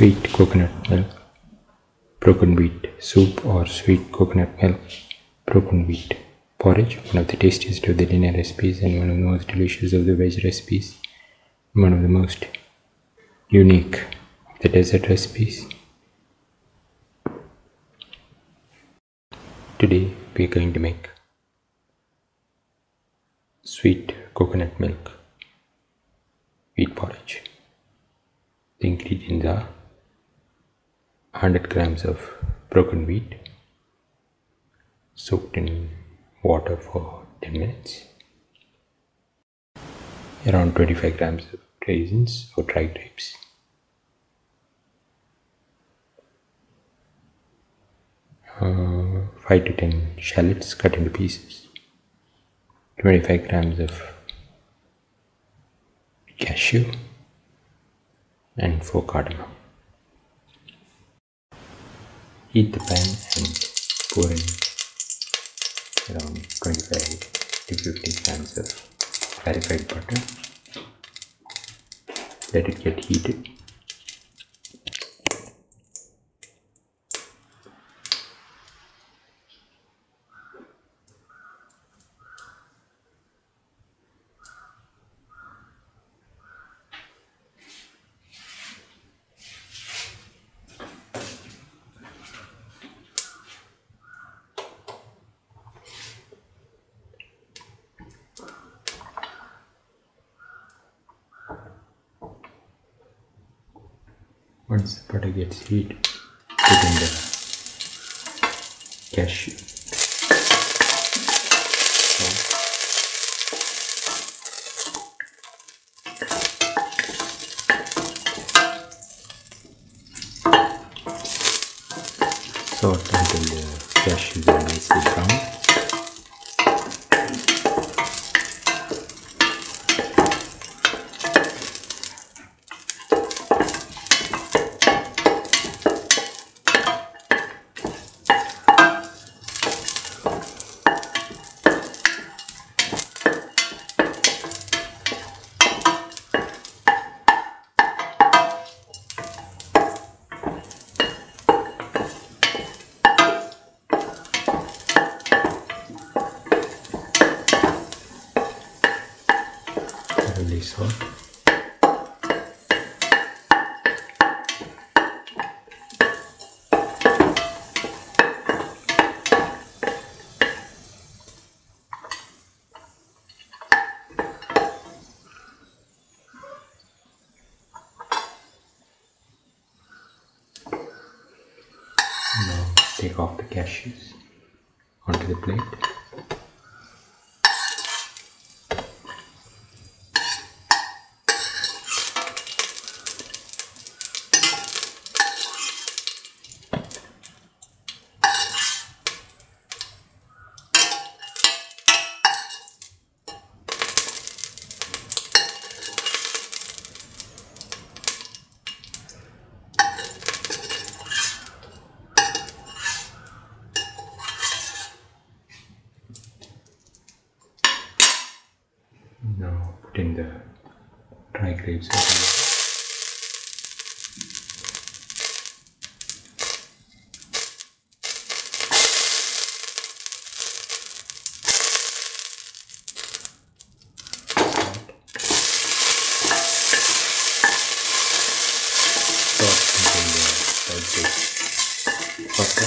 sweet coconut milk, broken wheat soup or sweet coconut milk, broken wheat porridge, one of the tastiest of the dinner recipes and one of the most delicious of the veg recipes, one of the most unique of the dessert recipes. Today we are going to make sweet coconut milk wheat porridge. The ingredients are 100 grams of broken wheat soaked in water for 10 minutes, around 25 grams of raisins or dry grapes, uh, 5 to 10 shallots cut into pieces, 25 grams of cashew and 4 cardamom. Heat the pan and pour in around 25 to 50 grams of clarified butter. Let it get heated. Once the butter gets heated, put in the cashew, saute until the cashews are nicely brown. Salt. Now take off the cashews onto the plate. Now put in the dry grapes over here. Salt until the dry grapes butter.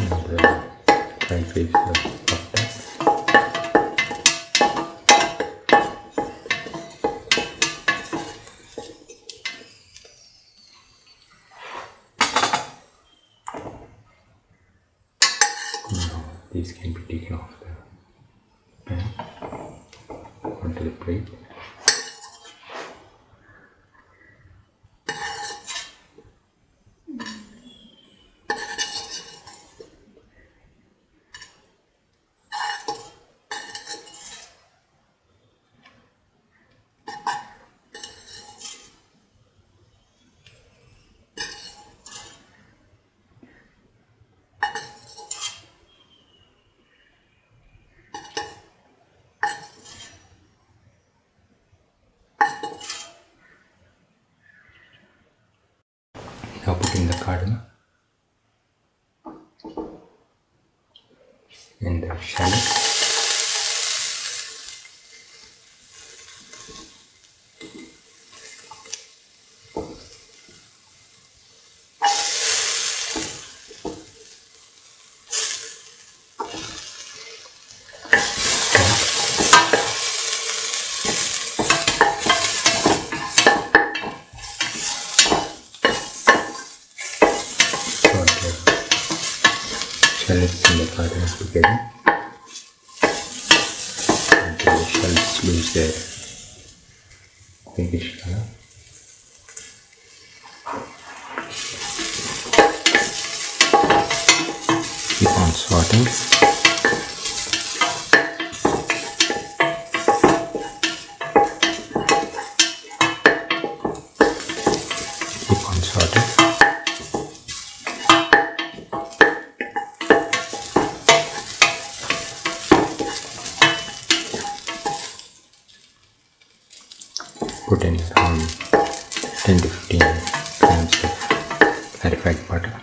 and the fried waves of that. Now these can be taken off the pan onto the plate. Now put in the cardamom and the shallots. Shallots and the cardamom together until the shallots lose their pinkish color. Keep on sauteing. Keep on sauteing. Put in around 10 to 15 grams of clarified butter.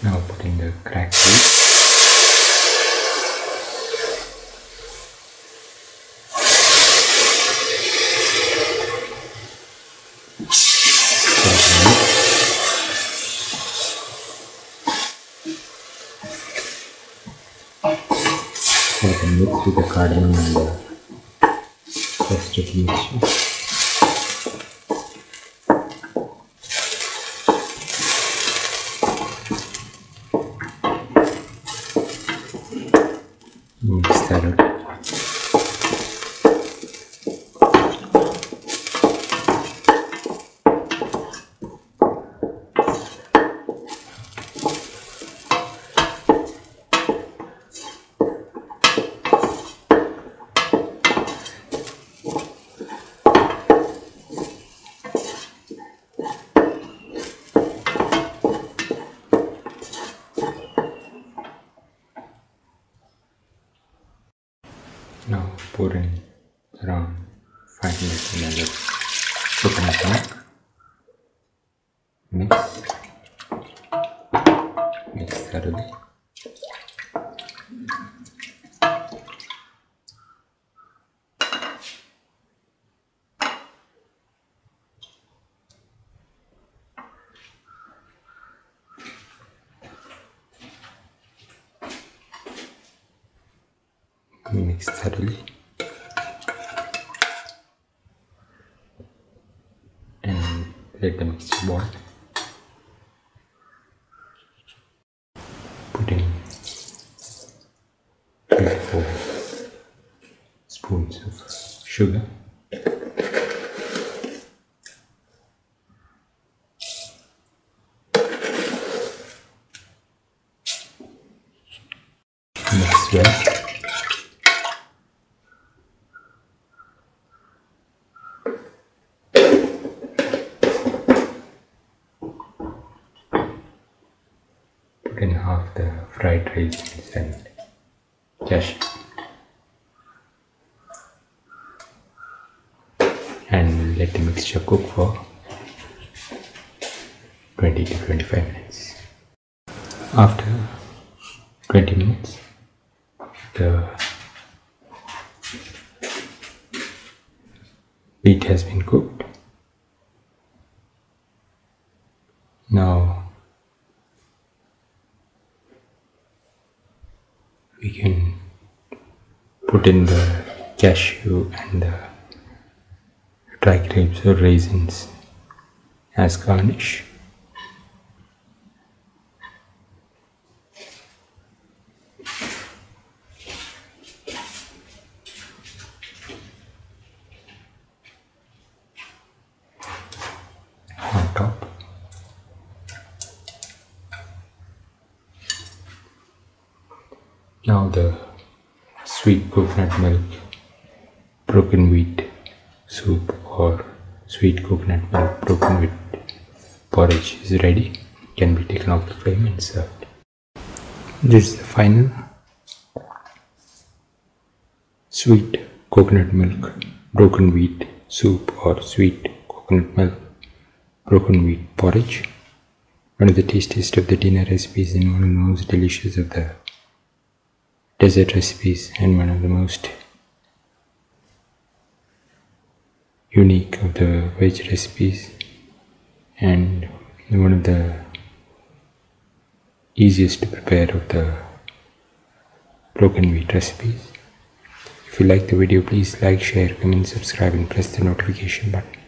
Now put in the cracked egg. Mix with the cardamom and the rest of the mixture. Mix that up. Now pour in around 500 ml of coconut milk. Mix thoroughly. Mix thoroughly. let the mixture boil. Put in 3 to 4 spoons of sugar. Mix well. Put in half the fried raisins and cashew. And let the mixture cook for 20 to 25 minutes. After 20 minutes, the wheat has been cooked. Now we can put in the cashew and the dry grapes or raisins as garnish. On top. Now the sweet coconut milk, broken wheat soup or sweet coconut milk broken with porridge is ready. Can be taken off the flame and served. This is the final sweet coconut milk broken wheat soup or sweet coconut milk broken wheat porridge. One of the tastiest of the dinner recipes and one of the most delicious of the dessert recipes, and one of the most unique of the veg recipes, and one of the easiest to prepare of the broken wheat recipes. If you like the video, please like, share, comment, subscribe and press the notification button.